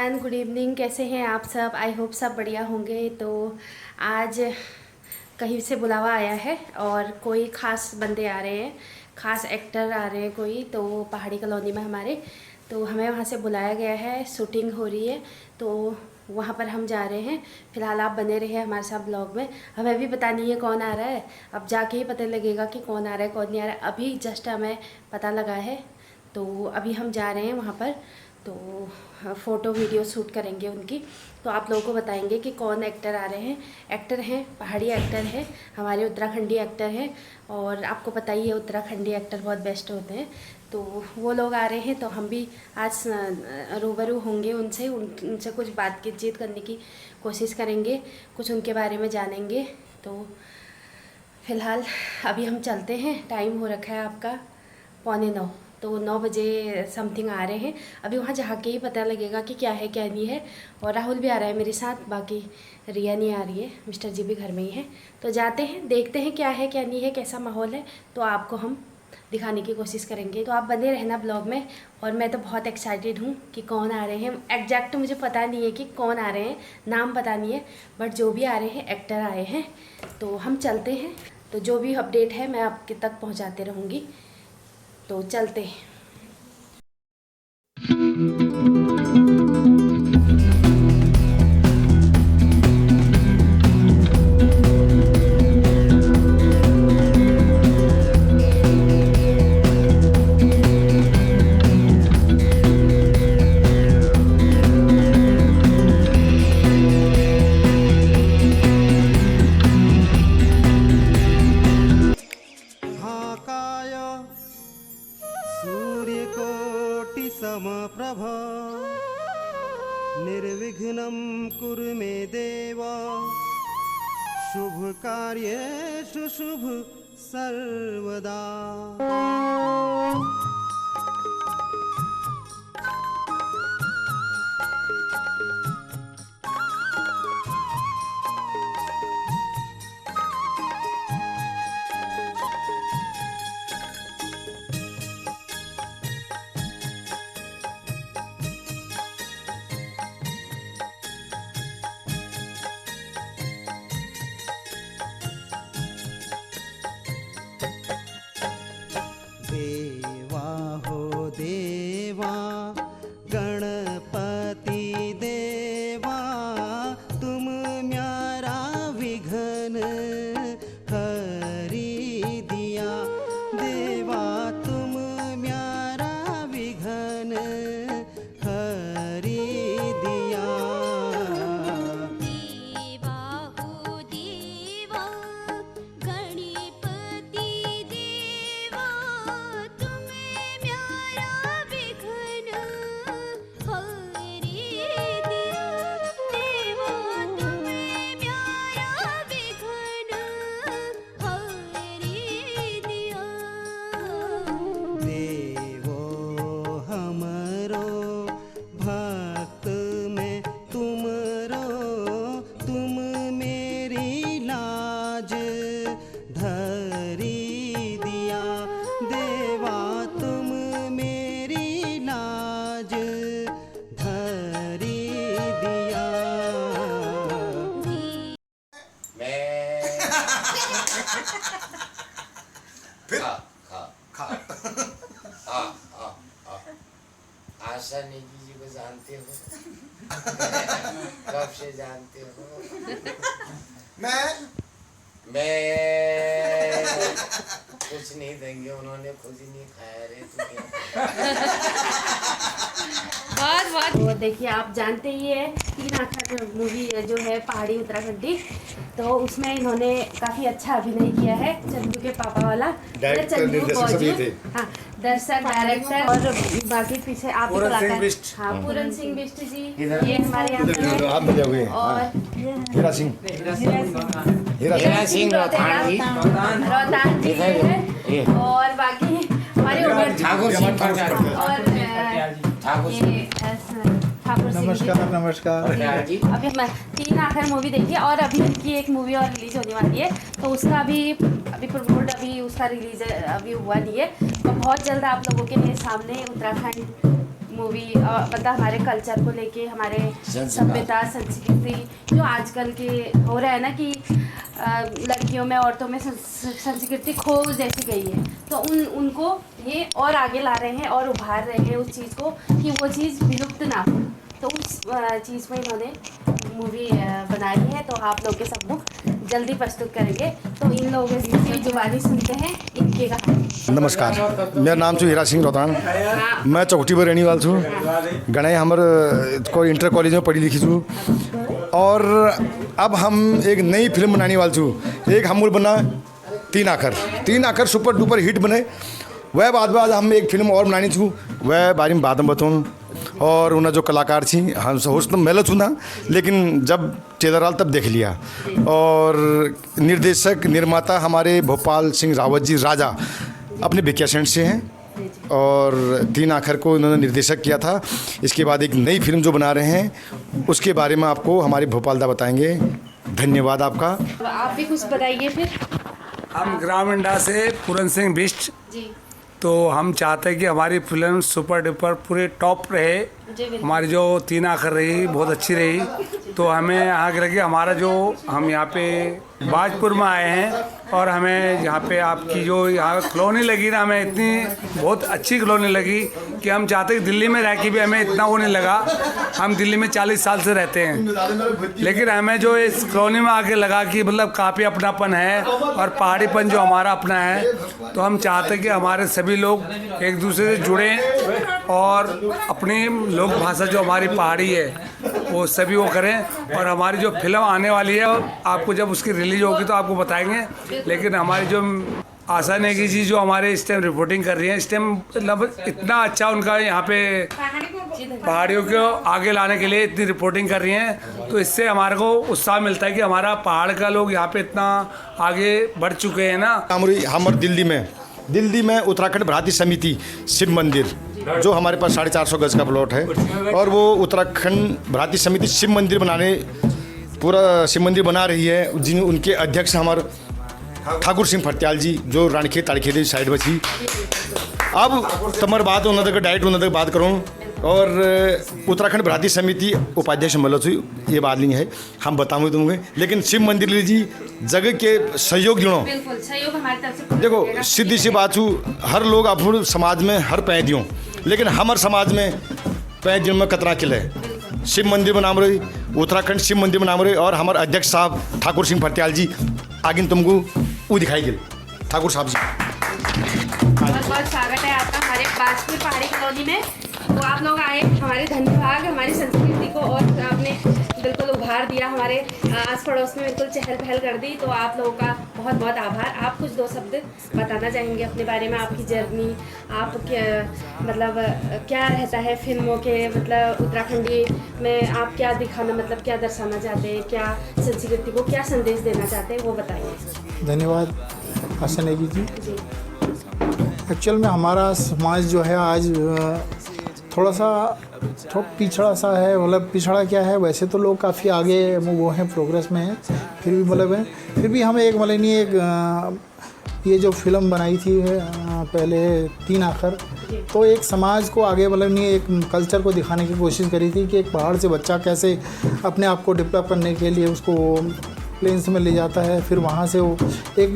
Everyone, good evening. कैसे हैं आप सब? आई होप सब बढ़िया होंगे। तो आज कहीं से बुलावा आया है और कोई ख़ास बंदे आ रहे हैं, ख़ास एक्टर आ रहे हैं कोई, तो पहाड़ी कॉलोनी में हमारे, तो हमें वहाँ से बुलाया गया है। शूटिंग हो रही है तो वहाँ पर हम जा रहे हैं। फ़िलहाल आप बने रहिए हमारे साथ ब्लॉग में। हमें भी पता नहीं है कौन आ रहा है, अब जाके ही पता लगेगा कि कौन आ रहा है कौन नहीं आ रहा है। अभी जस्ट हमें पता लगा है, तो अभी हम जा रहे हैं वहाँ पर। तो फ़ोटो वीडियो शूट करेंगे उनकी, तो आप लोगों को बताएंगे कि कौन एक्टर आ रहे हैं। एक्टर हैं, पहाड़ी एक्टर हैं, हमारे उत्तराखंडी एक्टर हैं, और आपको पता ही है उत्तराखंडी एक्टर बहुत बेस्ट होते हैं। तो वो लोग आ रहे हैं, तो हम भी आज रूबरू होंगे उनसे, उनसे कुछ बातचीत करने की कोशिश करेंगे, कुछ उनके बारे में जानेंगे। तो फ़िलहाल अभी हम चलते हैं। टाइम हो रखा है आपका 8:45, तो 9 बजे समथिंग आ रहे हैं। अभी वहाँ जाके ही पता लगेगा कि क्या है क्या नहीं है। और राहुल भी आ रहा है मेरे साथ, बाकी रिया नहीं आ रही है, मिस्टर जी भी घर में ही हैं। तो जाते हैं, देखते हैं क्या है क्या नहीं है, कैसा माहौल है, तो आपको हम दिखाने की कोशिश करेंगे। तो आप बने रहना ब्लॉग में। और मैं तो बहुत एक्साइटेड हूँ कि कौन आ रहे हैं। एग्जैक्ट तो मुझे पता नहीं है कि कौन आ रहे हैं, नाम पता नहीं है, बट जो भी आ रहे हैं एक्टर आए हैं। तो हम चलते हैं, तो जो भी अपडेट है मैं आपके तक पहुँचाते रहूँगी। तो चलते हैं। समप्रभ निर्विघ्नं कुरु मे देव शुभ कार्येषु शुभ सर्वदा। देवा हो देवा गणपति देवा तुम म्यारा विघ्न हरि दिया। देवा तुम म्यारा विघ्न हरि दिया। फिर खा आशा नेगी जी को जानते हो? कब से जानते हो? मैं कुछ नहीं देंगे, उन्होंने खुद ही नहीं खाया रे। बहुत तो देखिए, आप जानते ही है 3 आंखर मूवी जो है पहाड़ी उत्तराखंडी, तो उसमें इन्होंने काफ़ी अच्छा अभिनय किया है। चंदू के पापा वाला चंदू थे। हाँ, दर्शक, डायरेक्टर और बाकी पीछे आप ही कलाकार। हाँ, पूरन सिंह बिष्ट जी ये हमारे यहाँ पे हैं। और हीरा सिंह रोहतान जी है। और बाकी हमारे ठाकुर सिंह और नमस्कार। अभी मैं 3 आखिर मूवी देखी है, और अभी उनकी एक मूवी और रिलीज होने वाली है, तो उसका अभी प्रमोट अभी उसका रिलीज अभी हुआ नहीं है। तो बहुत जल्द आप लोगों के मेरे सामने उत्तराखंड मूवी मतलब हमारे कल्चर को लेके, हमारे सभ्यता संस्कृति जो आजकल के हो रहा है ना कि लड़कियों में, औरतों में संस्कृति खो जैसी गई है, तो उनको ये और आगे ला रहे हैं और उभार रहे हैं उस चीज़ को कि वो चीज़ विलुप्त ना हो। तो उस चीज़ में इन्होंने मूवी बनाई है, तो आप लोग के सम्मुख जल्दी प्रस्तुत करेंगे। तो इन लोगों की जुबानी सुनते हैं इनके कहानी। नमस्कार, मेरा नाम छू हीरा सिंह रोहतान। मैं चौकटी पर रहने वाला छूँ। गणे हमर कोई इंटर कॉलेज में पढ़ी लिखी छूँ और अब हम एक नई फिल्म बनाने वाले छूँ। एक हमूल बना तीन आखर सुपर डुपर हिट बने। वह बाद हम एक फिल्म और बनानी छूँ, वह बारे में बाद में बताऊँ। और उन्हें जो कलाकार थी हम होश तो मेला चुना, लेकिन जब ट्रेलर आल तब देख लिया। और निर्देशक निर्माता हमारे भोपाल सिंह रावत जी राजा अपने वेकेशन से हैं और तीन आखर को इन्होंने निर्देशक किया था। इसके बाद एक नई फिल्म जो बना रहे हैं उसके बारे में आपको हमारे भोपालदा बताएंगे। धन्यवाद आपका। आप भी कुछ बताइए फिर। हम ग्रामीण डा से पूरन सिंह बिष्ट जी। तो हम चाहते हैं कि हमारी फिल्म सुपर डुपर पूरे टॉप रहे। हमारी जो तीन आखर रही बहुत अच्छी रही। तो हमें यहाँ के लगे हमारा जो हम यहाँ पे बाजपुर में आए हैं और हमें यहाँ पे आपकी जो यहाँ कॉलोनी लगी ना, हमें इतनी बहुत अच्छी कॉलोनी लगी कि हम चाहते हैं दिल्ली में रह के भी हमें इतना वो नहीं लगा। हम दिल्ली में 40 साल से रहते हैं, लेकिन हमें जो इस कॉलोनी में आके लगा कि मतलब काफ़ी अपनापन है और पहाड़ीपन जो हमारा अपना है। तो हम चाहते हैं कि हमारे सभी लोग एक दूसरे से जुड़ें और अपनी लोक भाषा जो हमारी पहाड़ी है वो सभी वो करें। और हमारी जो फिल्म आने वाली है आपको जब उसकी रिलीज होगी तो आपको बताएंगे। लेकिन हमारी जो आशा नेगी जी जो हमारे इस टाइम रिपोर्टिंग कर रही हैं, इस टाइम मतलब इतना अच्छा उनका यहाँ पे पहाड़ियों को आगे लाने के लिए इतनी रिपोर्टिंग कर रही हैं, तो इससे हमारे को उत्साह मिलता है कि हमारा पहाड़ का लोग यहाँ पे इतना आगे बढ़ चुके हैं ना। हमारे दिल्ली में उत्तराखंड भारतीय समिति शिव मंदिर जो हमारे पास 450 गज का प्लॉट है और वो उत्तराखंड भारतीय समिति शिव मंदिर पूरा शिव मंदिर बना रही है। जिन उनके अध्यक्ष हमारे ठाकुर सिंह फटियाल जी जो रानीखेत ताड़खेत साइड में थी। अब तमर बात उन्होंने तक डायरेक्ट उन्होंने तक बात करूँ और उत्तराखंड भारतीय समिति उपाध्यक्ष मल्लू ये बात नहीं है, हम बताऊंगे तुमको। लेकिन शिव मंदिर लीजिए जगह के सहयोग जुड़ो, बिल्कुल सहयोग हमारी तरफ से। देखो सीधी सी बात हूँ, हर लोग अपने समाज में हर पैदियों, लेकिन हमारे समाज में पैदियों में कतरा किले शिव मंदिर बना रही, उत्तराखंड शिव मंदिर बना रही। और हमारे अध्यक्ष साहब ठाकुर सिंह फटियाल जी आगे तुमको वो दिखाई गए। ठाकुर साहब जी बहुत बहुत स्वागत है आपका हमारे बाजपुर पहाड़ी कॉलोनी में। तो आप लोग आए, हमारे धन्यवाद, हमारी संस्कृति को और आपने बिल्कुल उभार दिया, हमारे आस पड़ोस में बिल्कुल चहल पहल कर दी। तो आप लोगों का बहुत बहुत आभार। आप कुछ दो शब्द बताना चाहेंगे अपने बारे में, आपकी जर्नी, आप क्या मतलब क्या रहता है फिल्मों के मतलब उत्तराखंडी में आप क्या दिखाना मतलब क्या दर्शाना चाहते हैं, क्या संस्कृति को क्या संदेश देना चाहते हैं वो बताइए। धन्यवाद आशा नेगी जी। एक्चुअल में हमारा समाज जो है आज थोड़ा पिछड़ा सा है। मतलब पिछड़ा क्या है, वैसे तो लोग काफ़ी आगे वो हैं, प्रोग्रेस में हैं, फिर भी मतलब है फिर भी हमें एक मतलब नहीं एक ये जो फिल्म बनाई थी पहले तीन आखर, तो एक समाज को आगे मतलब नहीं एक कल्चर को दिखाने की कोशिश करी थी कि एक पहाड़ से बच्चा कैसे अपने आप को डेवलप करने के लिए उसको प्लेन्स में ले जाता है। फिर वहाँ से वो एक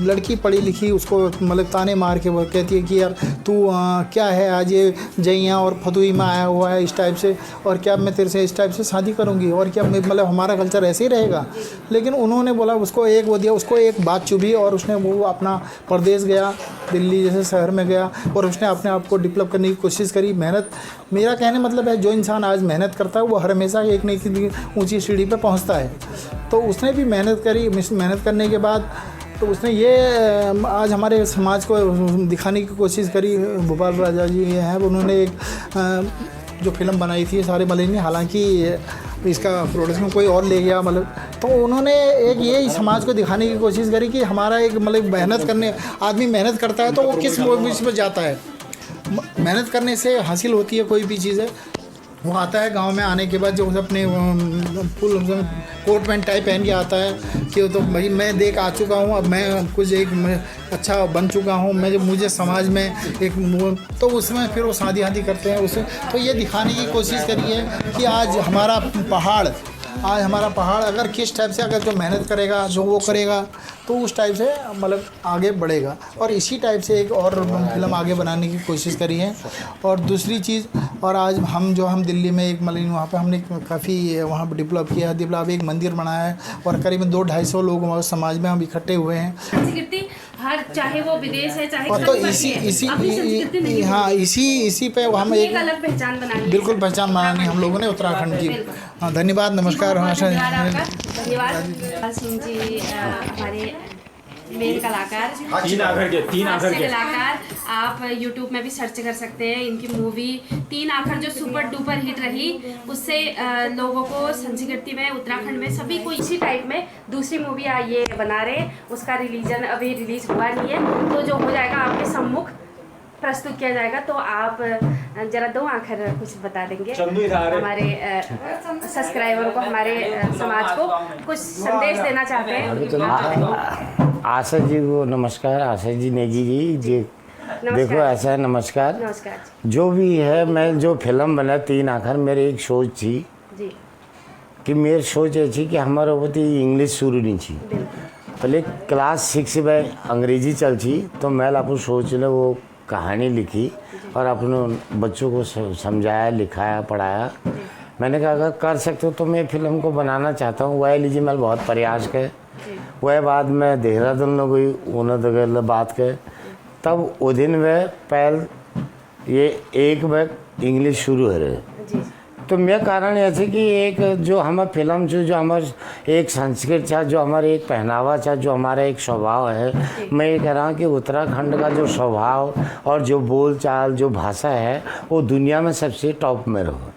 लड़की पढ़ी लिखी उसको मतलब ताने मार के वो कहती है कि यार तू क्या है आज ये जैया और फतुई में आया हुआ है इस टाइप से, और क्या मैं तेरे से इस टाइप से शादी करूँगी, और क्या मतलब हमारा कल्चर ऐसे ही रहेगा। लेकिन उन्होंने बोला उसको एक वो दिया, उसको एक बात चुभी और उसने वो अपना प्रदेश गया, दिल्ली जैसे शहर में गया और उसने अपने आप को डेवलप करने की कोशिश करी। मेहनत, मेरा कहने मतलब है जो इंसान आज मेहनत करता है वो हर हमेशा एक नई ऊँची सीढ़ी पर पहुँचता है। तो उसने भी मेहनत करी, मेहनत करने के बाद तो उसने ये आज हमारे समाज को दिखाने की कोशिश करी। भोपाल राजा जी हैं, उन्होंने एक जो फिल्म बनाई थी सारे मलिनी, हालांकि इसका प्रोडक्शन कोई और ले गया मतलब, तो उन्होंने एक ये समाज को दिखाने की कोशिश करी कि हमारा एक मतलब मेहनत करने आदमी मेहनत करता है तो वो किस विषय पर जाता है। मेहनत करने से हासिल होती है कोई भी चीज़ है। वो आता है गांव में आने के बाद जो अपने फुल कोट पैंट टाइप पहन के आता है, कि तो भाई मैं देख आ चुका हूँ, अब मैं कुछ एक अच्छा बन चुका हूँ, मैं जो मुझे समाज में एक तो उसमें फिर वो शादी हादी करते हैं उसे। तो ये दिखाने की कोशिश करी है कि आज हमारा पहाड़ अगर किस टाइप से अगर जो मेहनत करेगा, जो वो करेगा, तो उस टाइप से मतलब आगे बढ़ेगा। और इसी टाइप से एक और फिल्म आगे बनाने की कोशिश करी है। और दूसरी चीज़, और आज हम दिल्ली में एक मतलब वहाँ पे हमने काफ़ी वहाँ पर डेवलप किया है, एक मंदिर बनाया है और करीबन 200-250 लोग हमारे समाज में हम इकट्ठे हुए हैं। संस्कृति हर, चाहे वो विदेश है चाहे और तो इसी पे हम एक अलग पहचान बनानी, बिल्कुल पहचान बनानी हम लोगों ने उत्तराखंड की। हाँ, धन्यवाद, नमस्कार। धन्यवाद सिंह जी, हमारे मेन कलाकार, तीन आखर के कलाकार। आप YouTube में भी सर्च कर सकते हैं इनकी मूवी 3 आखर जो सुपर डुपर हिट रही, उससे लोगों को संस्कृति में, उत्तराखंड में सभी को इसी टाइप में दूसरी मूवी ये बना रहे। उसका अभी रिलीज हुआ नहीं है, तो जो हो जाएगा आपके सम्मुख प्रस्तुत किया जाएगा। तो आप जरा 2 आखर कुछ बता देंगे हमारे सब्सक्राइबर को, हमारे समाज को कुछ संदेश देना चाहते हैं। आशा जी को नमस्कार, आशा जी नेगी जी देखो ऐसा है, नमस्कार। जो भी है, मैं जो फिल्म बना 3 आखर, मेरी एक सोच थी जी कि मेरी सोच ऐसी कि हमारे होती इंग्लिश शुरू नहीं थी, पहले क्लास 6 में अंग्रेजी चल थी, तो मैं आपको सोच ले वो कहानी लिखी और अपने बच्चों को समझाया, लिखाया, पढ़ाया। मैंने कहा अगर कर सकते हो तो मैं फिल्म को बनाना चाहता हूँ। वह लीजिए मैं बहुत प्रयास कर, वह बाद में देहरादून में गई, उन्होंने बात कर, तब वो दिन वह पहल ये एक बार इंग्लिश शुरू है रहे। तो मैं कारण ऐसे कि एक जो हमारा फिल्म जो हमारे एक संस्कृत था, जो हमारे एक पहनावा था, जो हमारा एक स्वभाव है, मैं ये कह रहा हूँ कि उत्तराखंड का जो स्वभाव और जो बोल चाल, जो भाषा है, वो दुनिया में सबसे टॉप में रहो।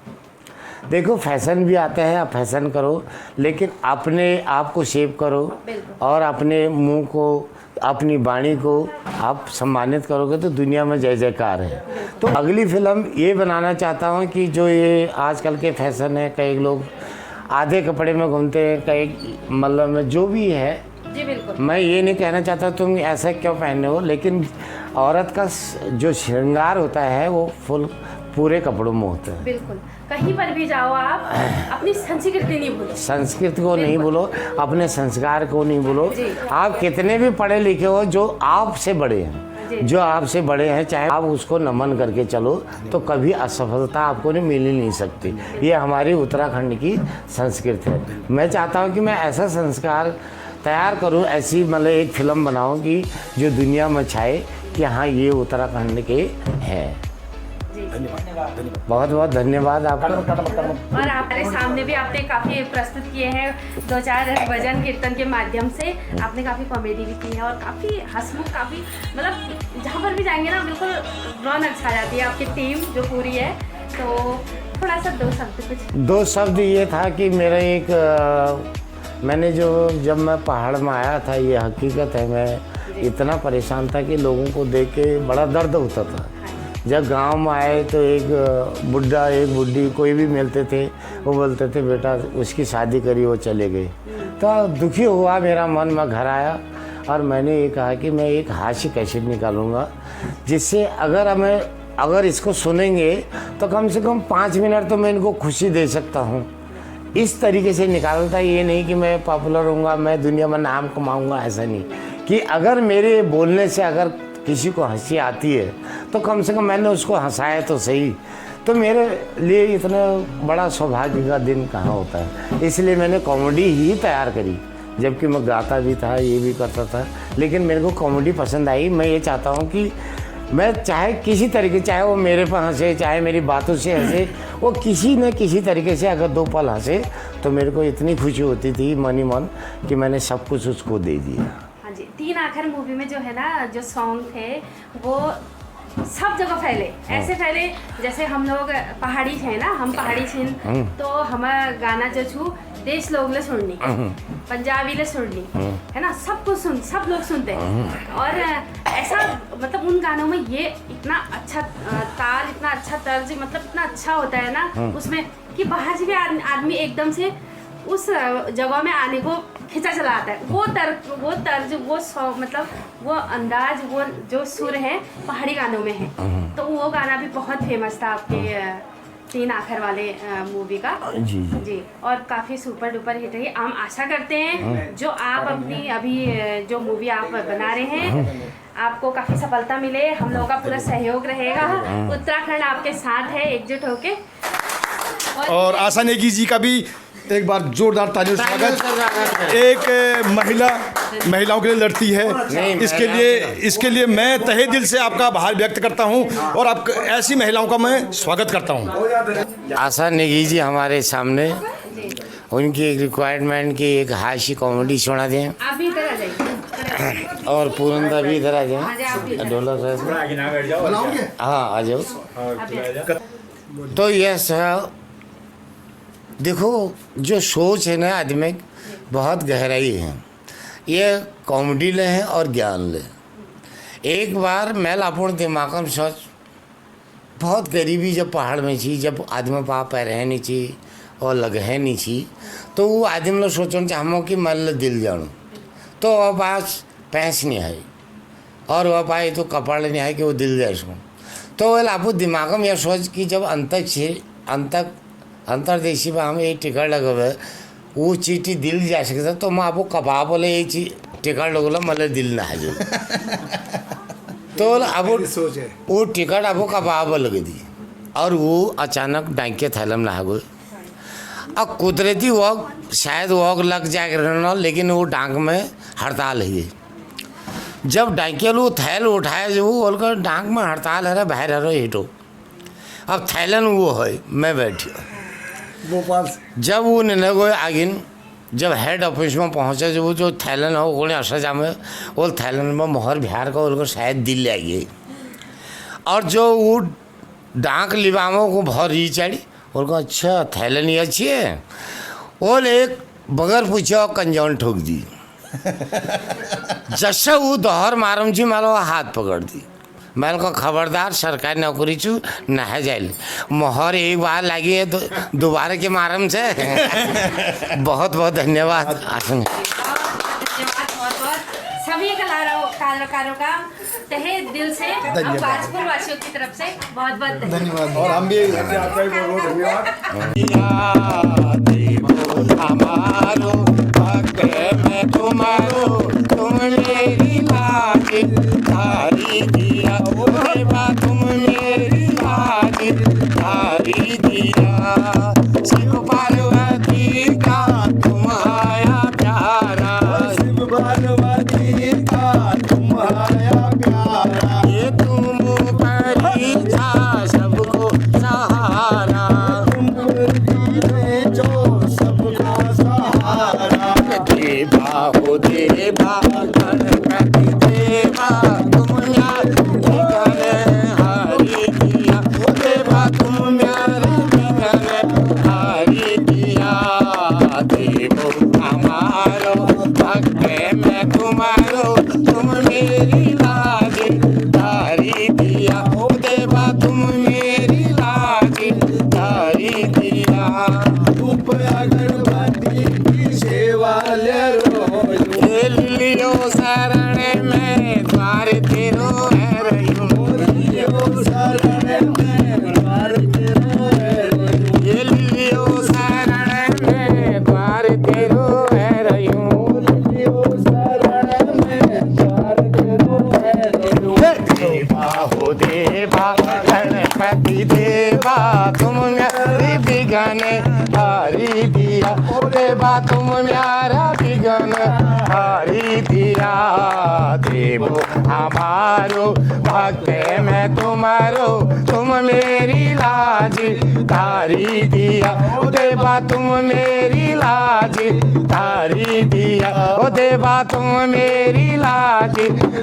देखो फैशन भी आता है, आप फैशन करो, लेकिन अपने आप को सेव करो और अपने मुंह को, अपनी वाणी को आप सम्मानित करोगे तो दुनिया में जय जयकार है। तो अगली फिल्म ये बनाना चाहता हूँ कि जो ये आजकल के फैशन है, कई लोग आधे कपड़े में घूमते हैं, कई मतलब जो भी है जी, बिल्कुल। मैं ये नहीं कहना चाहता तुम ऐसा क्यों पहने हो, लेकिन औरत का जो श्रृंगार होता है वो पूरे कपड़ों में होता है। बिल्कुल, कहीं पर भी जाओ आप अपनी संस्कृति नहीं भूलो, संस्कृति को नहीं भूलो, अपने संस्कार को नहीं भूलो। आप कितने भी पढ़े लिखे हो, जो आपसे बड़े हैं, जो आपसे बड़े हैं, चाहे आप उसको नमन करके चलो तो कभी असफलता आपको मिल ही नहीं सकती। ये हमारी उत्तराखंड की संस्कृति है। मैं चाहता हूँ कि मैं ऐसा संस्कार तैयार करूँ, ऐसी मतलब एक फिल्म बनाऊँ कि जो दुनिया में छाए कि हाँ ये उत्तराखंड के हैं। बहुत बहुत धन्यवाद आपका। और हमारे सामने भी आपने काफ़ी प्रस्तुत किए हैं, 2-4 भजन कीर्तन के माध्यम से आपने काफ़ी कॉमेडी भी की है और काफ़ी हंसमुख, काफ़ी मतलब जहाँ पर भी जाएंगे ना बिल्कुल रौनक छा जाती है आपकी टीम जो पूरी है। तो थोड़ा सा 2 शब्द ये था कि मेरा मैंने जब मैं पहाड़ में आया था, ये हकीकत है, मैं इतना परेशान था कि लोगों को देख के बड़ा दर्द होता था। जब गांव में आए तो एक बुढ़ा, एक बुढ़ी कोई भी मिलते थे, वो बोलते थे बेटा उसकी शादी करी, वो चले गए। तो दुखी हुआ मेरा मन, में घर आया और मैंने ये कहा कि मैं एक हास्य कैसेट निकालूंगा, जिससे अगर इसको सुनेंगे तो कम से कम 5 मिनट तो मैं इनको खुशी दे सकता हूँ। इस तरीके से निकालता, ये नहीं कि मैं पॉपुलर होऊंगा, मैं दुनिया में नाम कमाऊँगा, ऐसा नहीं। कि अगर मेरे बोलने से अगर किसी को हंसी आती है तो कम से कम मैंने उसको हंसाया तो सही। तो मेरे लिए इतना बड़ा सौभाग्य का दिन कहाँ होता है, इसलिए मैंने कॉमेडी ही तैयार करी। जबकि मैं गाता भी था, ये भी करता था, लेकिन मेरे को कॉमेडी पसंद आई। मैं ये चाहता हूँ कि मैं चाहे किसी तरीके, चाहे वो मेरे पर हंसे, चाहे मेरी बातों से हंसे, वो किसी न किसी तरीके से अगर 2 पल हंसे तो मेरे को इतनी खुशी होती थी मन ही मन कि मैंने सब कुछ उसको दे दिया। 3 आखर मूवी में जो है ना, जो सॉन्ग थे वो सब जगह फैले, ऐसे फैले जैसे हम लोग पहाड़ी थे ना, हम पहाड़ी थे, तो हमारा गाना जो छू देश लोग ले सुननी, पंजाबी ले सुननी है ना, सब लोग सुनते हैं। और ऐसा मतलब उन गानों में ये इतना अच्छा ताल, इतना अच्छा तर्ज, मतलब इतना अच्छा होता है ना उसमें कि बाहर से भी आदमी एकदम से उस जगह में आने को खिंचा चला आता है। वो तर्ज मतलब वो अंदाज, वो जो सुर है पहाड़ी गानों में है। तो वो गाना भी बहुत फेमस था आपके तीन आखिर वाले मूवी का। जी और काफ़ी सुपर डुपर हिट है। हम आशा करते हैं जो आप अपनी अभी जो मूवी आप बना रहे हैं आपको काफ़ी सफलता मिले। हम लोगों का पूरा सहयोग रहेगा। उत्तराखंड आपके साथ है एकजुट होके। और आशा नेगी जी का भी एक बार जोरदार तालियों से स्वागत। एक महिलाओं के लिए लड़ती है, इसके लिए मैं तहे दिल से आपका आभार व्यक्त करता हूं और आप ऐसी महिलाओं का मैं स्वागत करता हूं। आशा नेगी जी हमारे सामने, उनकी एक रिक्वायरमेंट की एक हाशी कॉमेडी सुना दें। आप भी इधर आ जाइए और पूरंदा भी इधर आ जाए। ढोलक आगे ना बैठ जाओ। हाँ आ जाओ। तो यस देखो, जो सोच है ना आदमी बहुत गहराई है। ये कॉमेडी ले है और ज्ञान ले। एक बार मैं अपन दिमाग में सोच, बहुत गरीबी जब पहाड़ में थी, जब आदमी पाप पैर है नहीं थी और लग है नहीं थी, तो वो आदमी लोग सोचो चाहो कि मैं दिल जानूँ, तो वह पास पैंस नहीं है और वह पाए तो कपड़ नहीं है कि वो दिल जाए सो। तो वह आप दिमाग में यह सोच कि जब अंतरदेशी में हम एक टिकट लगवे वो चीटी दिल जा सकता, तो मैं आपको कपा बोले ये टिकट लगोला मतलब दिल ना जो। तो अब वो टिकट आपको कपा बोल लग दी और वो अचानक डांक के थैलम ना गए। अब कुदरती वॉक शायद वॉक लग जाए, लेकिन वो डांक में हड़ताल है। जब डांके वो थैल उठाए जो वो बोलकर डांक में हड़ताल है, बाहर है हिटो। अब थैलन वो है, मैं बैठी भोपाल। जब वो निर्णय गए आगिन, जब हेड ऑफिस में पहुँचे, जो वो जो थैलन हो उन्हें असजा में वो थैलन में मोहर बिहार का उनको शायद दिल ले गई। और जो वो डांक लिबामों को बहुत री चढ़ी, उनको अच्छा थैलन ही अच्छी है। वो एक बगैर पूछे कंजौन ठोक दी। जैसे वो दोहर मारम जी मारो हाथ पकड़ दी। मैं को खबरदार सरकारी नौकरी चू नहा जाए, मोहर एक बार लगी है दोबारा के मारम से। बहुत बहुत धन्यवाद। सभी कलाकारों का तहे दिल से बाजपुर वासियों की तरफ से बहुत बहुत धन्यवाद। और हम भी हमारो भक्त में तुम्हारो, तुम मेरी लाज धारी दिया, तुम मेरी लाज धारी दिया। शिव पार्वती का तुम आया प्यारा, शिव पार्वती का तुम आया प्यारा। ये तुम परी था सबको सहारा, देवा हो देवा गणपति देवा, तुम हारी दिया। देवा तुम हारी दिया। देवो हमारो भक्त में तुम्हारो, तुम मेरी लाज धारी दिया। देवा तुम मेरी लाज धारी दिया। लियो शरण में द्वार तेरो है रहियो, लियो शरण में द्वार तेरो है रहियो। लियो शरण में द्वार तेरो है रहियो, लियो शरण में द्वार तेरो है रहियो। देवा हो देवा गणपति देवा, तुम मेरी बिघन हारी दिया। देवा तुम मेरा बिघन हारी दिया। देवो हमारो भक्त में तुम्हारो, तुम मेरी लाज धारी दिया। देवा तुम मेरी लाज धारी दिया। ओ देवा तुम मेरी लाज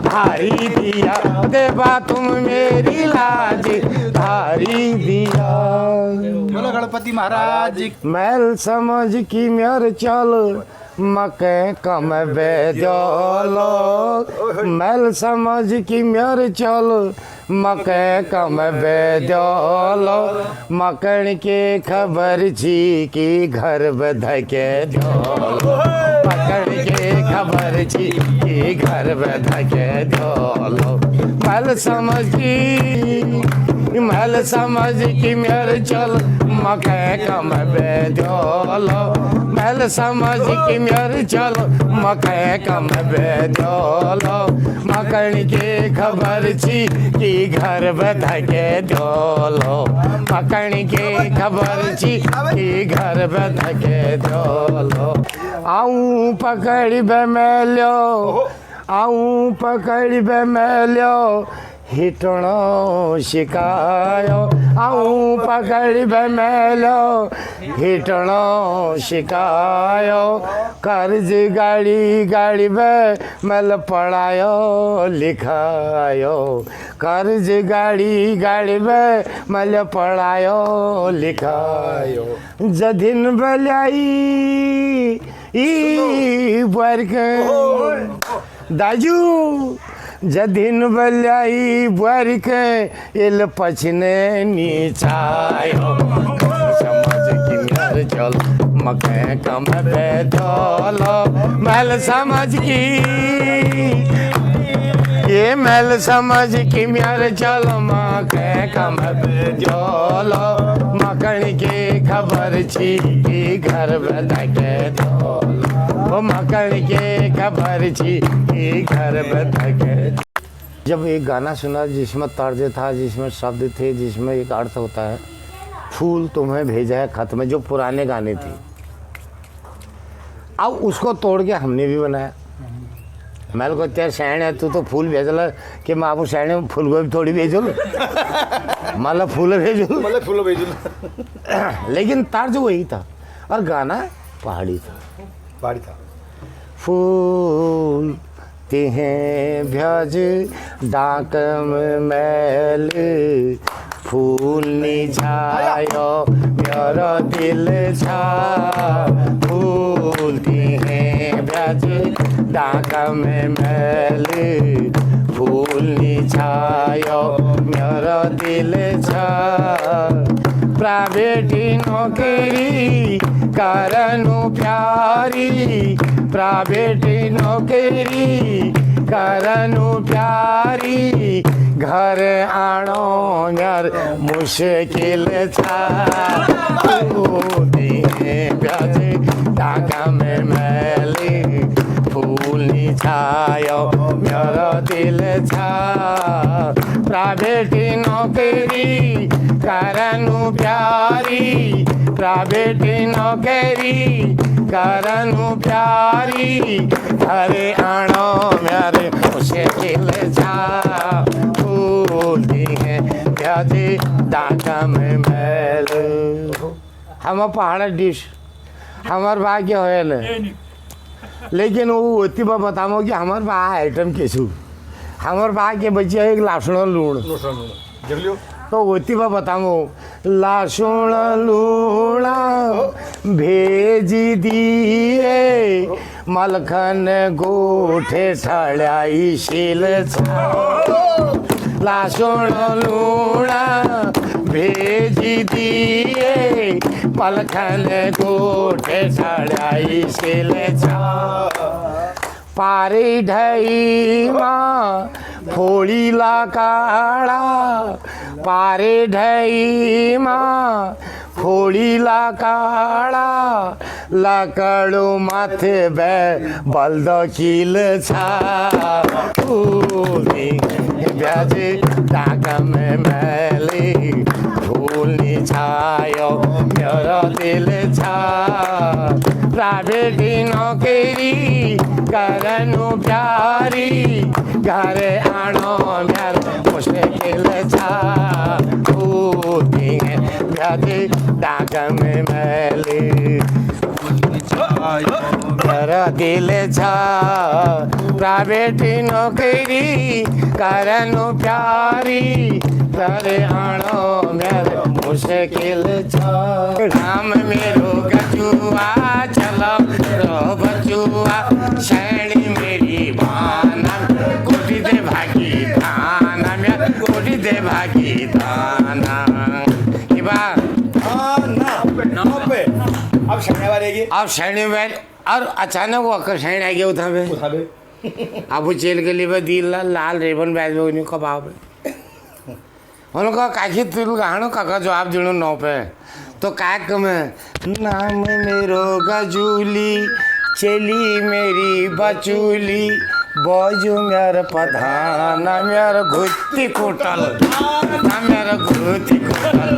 धारी दिया। देवा तुम मेरी लाज धारी दिया। बोलो गणपति महाराज। मैल समझ की मेर चल मके कम बेदलो मैल समझ की मेर चल मके कम बेदलो मकन के खबर छी की घर बधके दलो मकन के खबर छी की घर बधके दलो मैल समझ की मेर चल मके कम बेदलो मैल समझ की मेर चल मके कम बेदलो मकन के खबर छी की घर बधके दलो मकन के खबर छी की घर बधके दलो आऊं पकड़ बे मेलो आऊं पकड़ बे मेलो हिटणो शिकायो आऊं पकड़ बे मेलो हिटणो शिकायो कर्ज गाड़ी बे मल पढ़ायो लिखायो कर्ज गाड़ी बे मल पढ़ायो लिखायो जदिन बलाई ई वर्ग दाजू जदिन बलाई वर्ग इल पछने नीचायो समझ की मेर चल मके कम बेदलो मैल समझ की ये मैल समझ की मेर चल मके कम बेदलो मकन के खबर छी की घर बधके दलो ओ मकन के खबर छी की घर बधके। जब एक गाना सुना जिसमें तर्ज था जिसमें शब्द थे जिसमें एक अर्थ होता है फूल तुम्हें भेजा है खत में जो पुराने गाने थे अब उसको तोड़ के हमने भी बनाया। मैंने को तेरे सैण है तू तो फूल भेजल कि मैं आपको सैण में फूल गोभी थोड़ी भेजो मतलब फूल भेजो लेकिन तर्ज वही था और गाना पहाड़ी था। फूल तिहें भज डाक में मैल फूल निझायो मेरा दिल छा फूल तिहें भज डाक में मैल फूल निझायो मेरा दिल छा प्राइवेट नौकरी करनु प्यारी प्राइवेट नौकरी करनु प्यारी घर आनो यार मुश्किल था ब्याज डाका में मैली फूल निछायो मेरा दिल था प्राइवेट नौकरी करनु प्यारी प्राइवेट नौकरी करनु प्यारी घरे आनो मेरे मुश्किल जा फूलती है प्याजी डाका में मैल। हम पहाड़ डिश हमार भाग्य होल लेकिन वो होती बा बताओ कि हमार बा आइटम केसु हमार बा के बच्चे एक लासुण लूण तो होती बा बताओ लासुण लूणा भेज दिए मलखन गोठे ठड़ाई शील लासुण लूणा भेज दिए मलखन गोठे ठड़ाई शील पारे ढई माँ फोड़ी ला काड़ा पारे ढई माँ फोड़ी ला काड़ा लकड़ो माथे बे बल्द किल छा ब्याजे डाका में मैली फूल छायो मेरा दिल छा प्राइवेट नौकरी करनु प्यारी घरे आनो मेर मुश्किल छा ब्याजे डाका में मैली मेरा दिल छा प्राइवेट नौकरी करनु प्यारी घरे आनो मेर मुश्किल छो नाम मेरो गजुआ चलो रो बचुआ शैणी मेरी बाना कोटि दे भागी थाना में कोटि दे भागी थाना की बात अब शनिवार अब शैणी में और अचानक वो अकर शैणी आ गया उठा में अब वो जेल के लिए दिल लाल रेबन बैज में उन्हें कबाब उनका काकी तुल गानो काका जवाब दिनो नौ पे तो काक में नाम मेरो गजूली चली मेरी बचूली बाजू मेर पधाना मेर घुत्ती कुटल ना मेर घुत्ती कुटल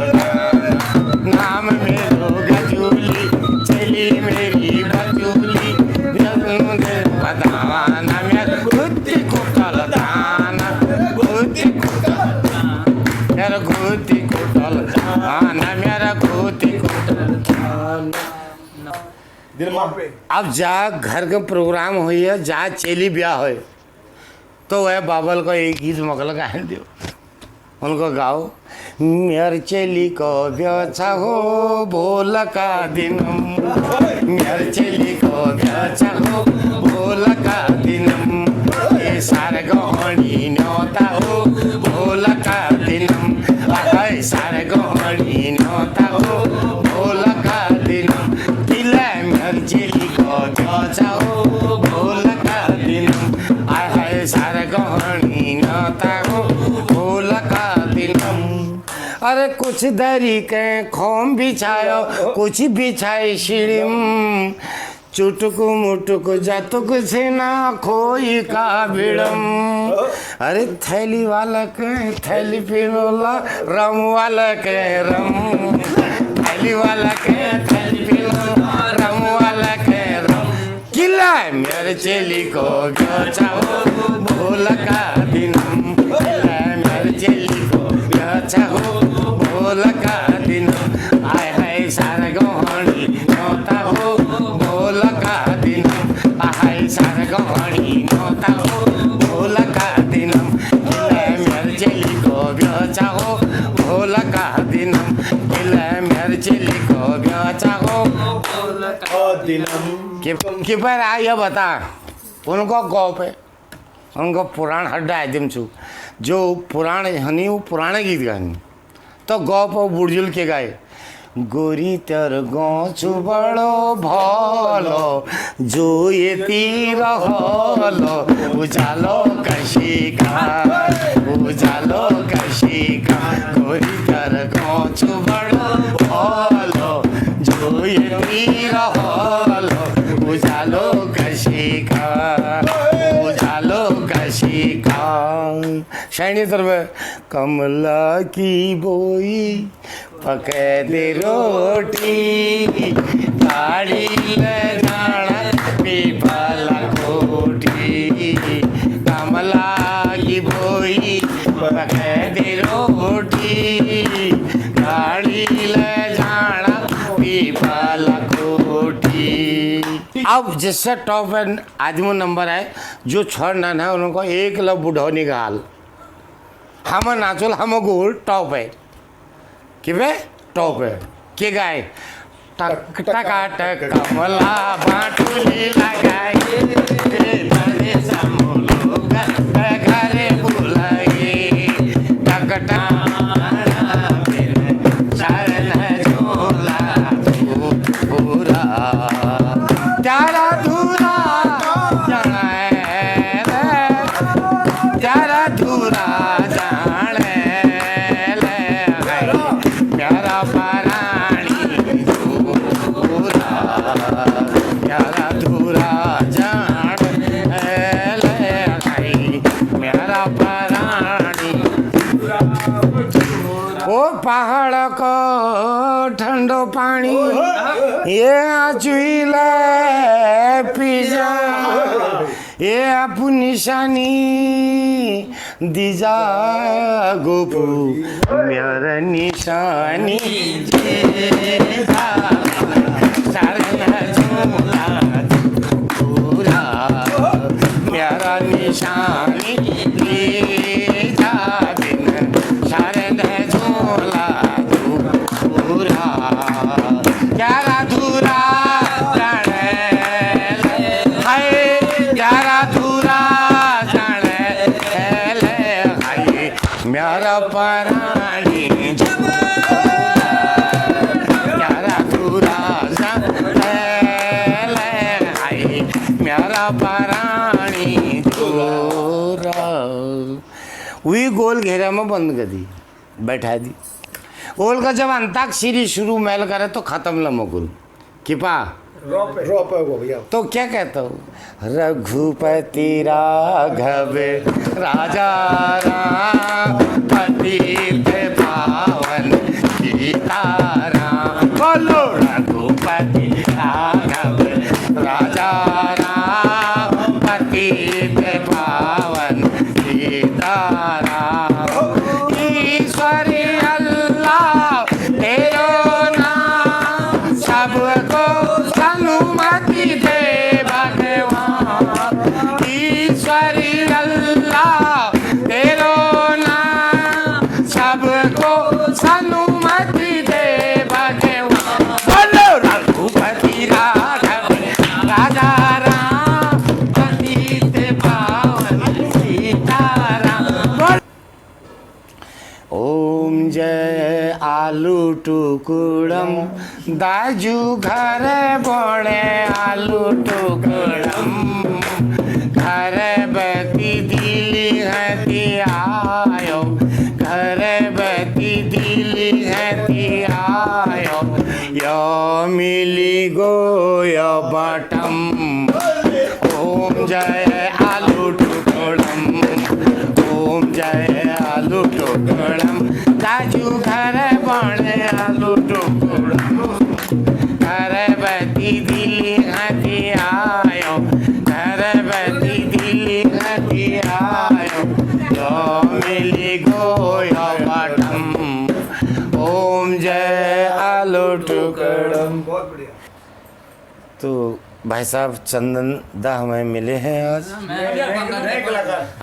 नाम मेरो गजूली चली मेरी बचूली पधाना मेर घुत्ती कुटल दाना घुत्ती कुटल मेरा घुत्ती कुटल दाना मेरा घुत्ती कुटल अब जा घर के प्रोग्राम हुई है जा चेली ब्याह हो तो वह बाबल को एक गीत मगल गा दियो उनको गाओ मेर चेली को ब्याचा हो बोल का दिन मेर चेली को ब्याचा हो बोल का दिन ये सारे गहनी न्योता हो बोल का दिन सारे गहनी न्योता हो बोल का दिन दिला मेर चेली को ब्याचा हो बोल का दिन आय सारे गहनी न्योता हो बोल का दिन अरे कुछ दरी के खोम बिछायो कुछ बिछाई शिड़िम चुटकु मुटुकु जतुक से ना खोई का बिड़म अरे थैली वाला के थैली पिनोला रम वाला के रम थैली वाला के थैली पिनोला रम वाला के रम किला मेरे चेली को चाहो भूल का दिनम मेरे चेली को चाहो भूल का दिनम आय हाय सारा गहनी नोता हो भूल का दिनम आय सारा गहनी नोता हो भूल का दिनम मेरे चेली को चाहो भूल का दिनम मेरे चेली को चाहो कि पर आइए बता उनको गौ पे उनको पुराण हड्डा है दिम छू जो पुराण हनी वो पुराने गीत गानी तो गौ पर बुढ़जुल के गाए गोरी तर गौ बड़ो भलो जो ये तीर हलो उजालो कशी का उजालो कशी का गोरी तर गौ बड़ो भलो जो ये तीर हलो उजालो कशी का उजालो कशी का शैनी तरफ कमला की बोई पके दे रोटी गाड़ी ले जाना पीपला कोठी कमला की बोई पके दे रोटी गाड़ी ले जाना पीपला कोठी अब जिससे टॉप है आदमी नंबर है जो छोड़ना है उनको एक लब बुढ़ो निकाल हम नाचुल हम गोल टॉप है कि वे टॉप है के गाय टक टका टक कमला बाटुली लगाए घरे बुलाए टक पूरा प्यारा धूरा प्यारा धूरा पहाड़ को ठंडो पानी ये आचुला पिजा ये अपू निशानी दीजा गोपू मेरा निशानी पूरा मेरा निशानी मेरा प्राणी प्यारा दूरा मेरा प्राणी दूरा वही गोल घेरा में बंद कर दी बैठा दी गोल का जब अंताक्षरी शुरू मैल करे तो खत्म लमकुल किपा तो क्या कहता हूँ रघुपति राघव राजा राम पतित पावन सीताराम बोलो रघुपति राघव राजा राम पतित पावन सीताराम ईश्वरी अल्लाह तेरो नाम सबको अनुमति दे भगवान ईश्वरी अल्लाह तेरो नाम सबको अनुमति दे भगवान बोलो रघुपति राघव राजा राम पतित पावन सीताराम ओम जय आलू टुकुड़म दाजू घर बड़े आलू टुकुड़म घर बती दिली हती आयो घर बती दिली हती आयो यो मिली गो यो बटम ओम जय आलू टुकुड़म ओम जय आलू टुकुड़म दाजू घर बड़े आलू टुकुड़म घर बती दिली हती आयो घर बती दिली हती आयो यो मिली गोयो बटम ओम जय आलू टुकुड़म तो भाई साहब चंदन दा हमें मिले हैं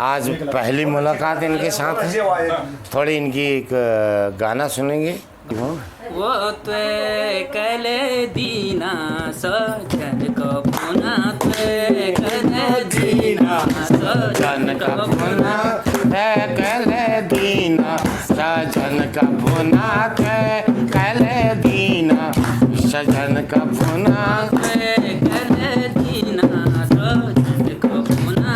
आज पहली मुलाकात इनके साथ है थोड़ी इनकी एक गाना सुनेंगे वो तो कले दीना सजन को पुना कले दीना सजन का पुना कले दीना सजन का पुना कले दीना सजन का पुना कले दीना सजन का पुना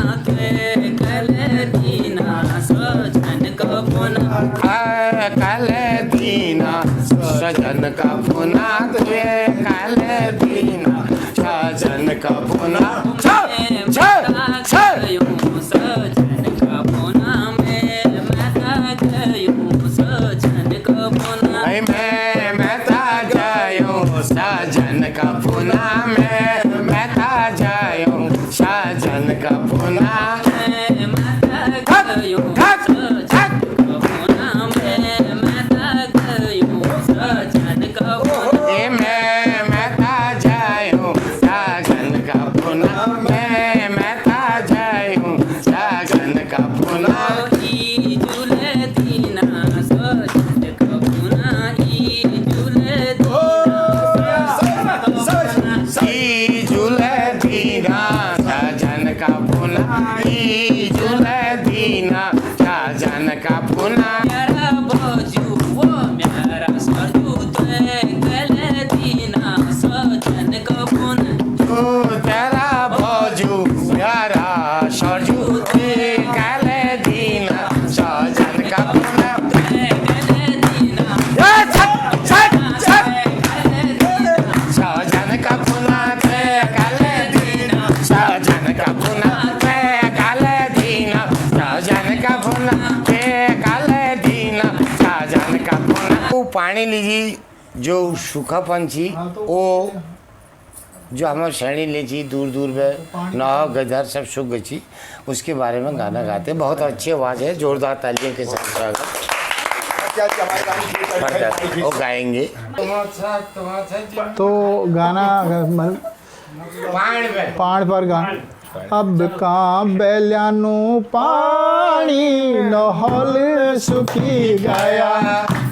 कले दीना सजन का पुना कले दीना सजन का पुना कले दीना सजन का पुना सजन का पुना सजन का पुना मैं था जायूं सजन का पुना मैं था जायूं सजन का पुना पानी लीजिए जो सूखा पंछी वो जो हमारे श्रेणी लीची दूर दूर में नाव गदर सब सूख गई उसके बारे में गाना गाते बहुत अच्छी आवाज़ है जोरदार तालियों के साथ स्वागत वो गाएंगे तो गाना पाण पर गाना अब का बेल्यानु पानी नहल सुखी गया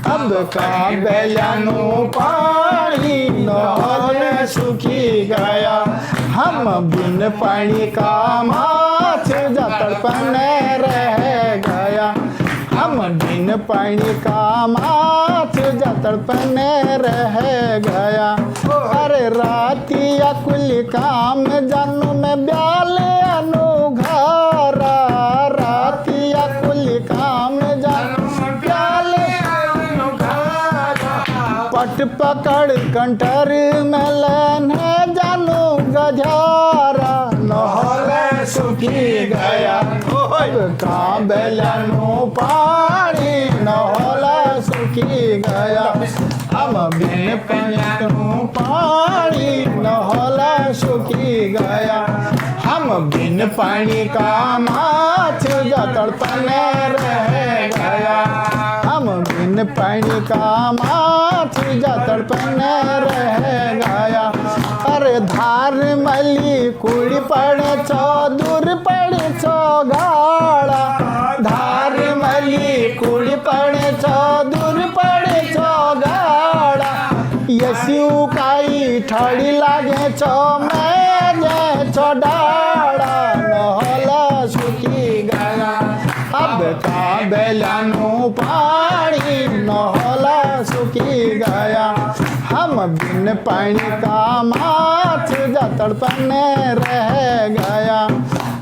अब का बेल्यानु पानी नहल सुखी गया हम बिन पानी का माछ जतड़पन रह गया हम बिन बिन पानी का माछ जा तड़पने रह गया। अरे रातिया कुल काम जानू में ब्याल अनुघारा, रातिया कुल काम जानू में ब्याल पट पकड़ कंटर में लेने जानू गजारा, नहले सुखी गया का बेलनु पानी, नहला सुखी गया हम बिन पानी पानी, नहला सुखी गया हम बिन पानी का माछ जा तड़पने रह गया, हम बिन पानी का माछ जा तड़पने रह गया। अरे धार मली कुड़ी पड़े छो दूर पड़े छो गाड़ा, धार मली कुड़ी पड़े छो दूर पड़े छो गाड़ा, यसियु काई ठड़ी लागे छो मैं जे छो डाड़ा, नहला सुखी गया अब का बेलनु पानी, नहला सुखी गया हम बिन पानी का माछ जा तड़पने रह गया।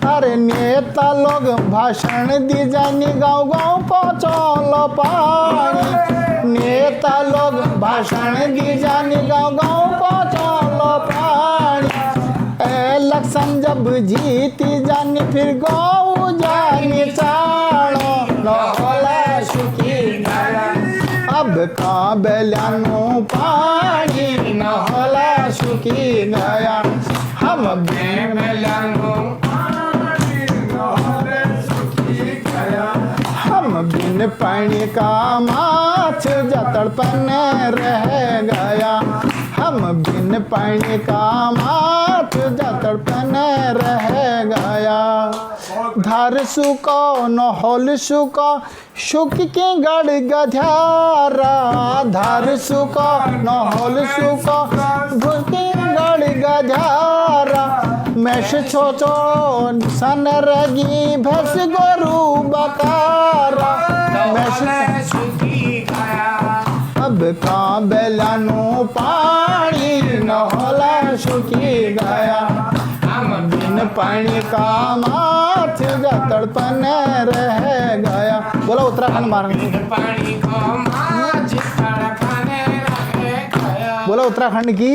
अरे नेता लोग भाषण दी जानी गाँव गाँव पहुँचो पानी, नेता लोग भाषण दी जानी गाँव गाँव पहुँचो पानी, इलेक्शन जब जीती जानी फिर गाँव जानी चाड़ो, नहला सुखी गया अब का बेलनु पानी, नहला सुखी गया हम बिन बेलनु पानी, नहला सुखी गया हम बिन पानी का माछ जा तड़पने रह गया, हम बिन पानी का माछ जा तड़पने रह गया। धार सुको नहल सुको सुख की गढ़ गधारा, धार सुको नहल सुको सुख की गढ़ गधारा, मैश छो छो सन रगी भैंस गोरू बकारा, मैश सुखी गया अब का बेलनु पानी, नहला सुखी गया हम बिन पानी का माछ जा तड़पने रह गया। बोला उत्तराखंड मार्ग बोला उत्तराखंड की